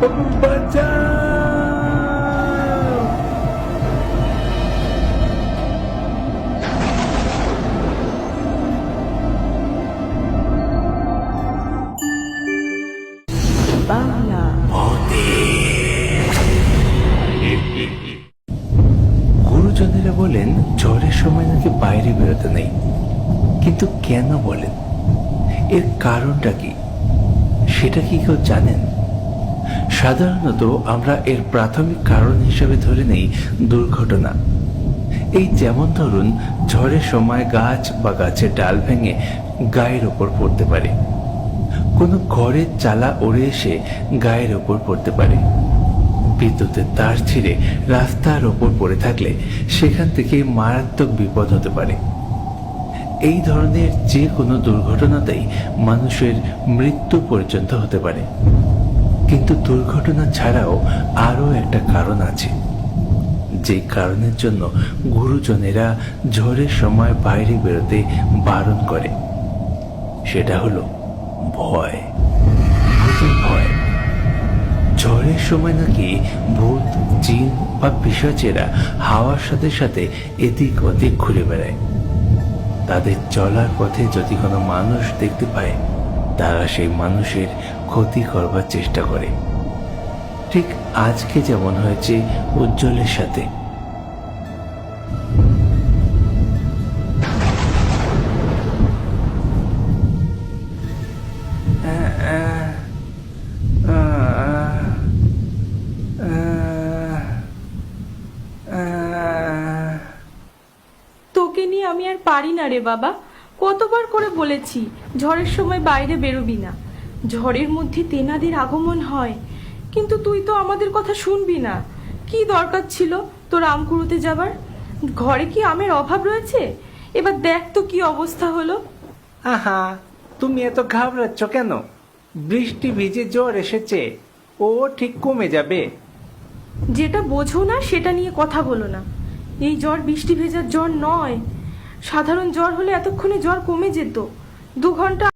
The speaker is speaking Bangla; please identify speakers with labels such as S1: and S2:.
S1: বাঁচাও!
S2: বাংলা।
S1: গুরুজনেরা বলেন ঝড়ের সময় নাকি বাইরে বেরোতে নেই, কিন্তু কেন বলেন? এর কারণটা কি, সেটা কি কেউ জানেন? সাধারণত আমরা এর প্রাথমিক কারণ হিসেবে ধরে নেই দুর্ঘটনা। এই যেমন ধরুন, ঝড়ের সময় গাছ বা গাছের ডাল ভেঙে গায়ের ওপর পড়তে পারে, কোনো ঘরের চালা উড়ে এসে গায়ের ওপর পড়তে পারে, বিদ্যুতের তার ছিঁড়ে রাস্তার ওপর পড়ে থাকলে সেখান থেকে মারাত্মক বিপদ হতে পারে। এই ধরনের যে কোনো দুর্ঘটনাতেই মানুষের মৃত্যু পর্যন্ত হতে পারে। কিন্তু দুর্ঘটনা ছাড়াও আরও একটা কারণ আছে, যে কারণের জন্য গুরুজনেরা ঝড়ের সময় বাইরে বেরোতে বারণ করে। সেটা হলো ভয়, ভূতের ভয়। ঝড়ের সময় নাকি ভূত, জিন বা পিশাচেরা হাওয়ার সাথে সাথে এদিক ওদিক ঘুরে বেড়ায়। তাদের চলার পথে যদি কোনো মানুষ দেখতে পায়, তারা সেই মানুষের ক্ষতি করবার চেষ্টা করে। ঠিক আজকে যেমন হয়েছে উজ্জ্বলের সাথে।
S2: তোকে নিয়ে আমি আর পারি না রে বাবা। কতবার করে বলেছি ঝড়ের সময় বাইরে বেরোবি না, ঝড়ের মধ্যে তেনাদের আগমন হয়, কিন্তু তুই তো আমাদের কথা শুনবি না। কি দরকার ছিল তোর আম কুড়োতে যাবার? ঘরে কি আমের অভাব রয়েছে? এবার দেখ তো কি অবস্থা হলো।
S1: আহা, তুমি এত ঘাবড়াচ্ছ কেন? বৃষ্টি ভিজে জ্বর এসেছে, ও ঠিক কমে যাবে।
S2: যেটা বোঝো না সেটা নিয়ে কথা বলো না। এই জ্বর বৃষ্টি ভেজার জ্বর নয়। সাধারণ জ্বর হলে এতক্ষণে জ্বর কমে যেত। 2 ঘন্টা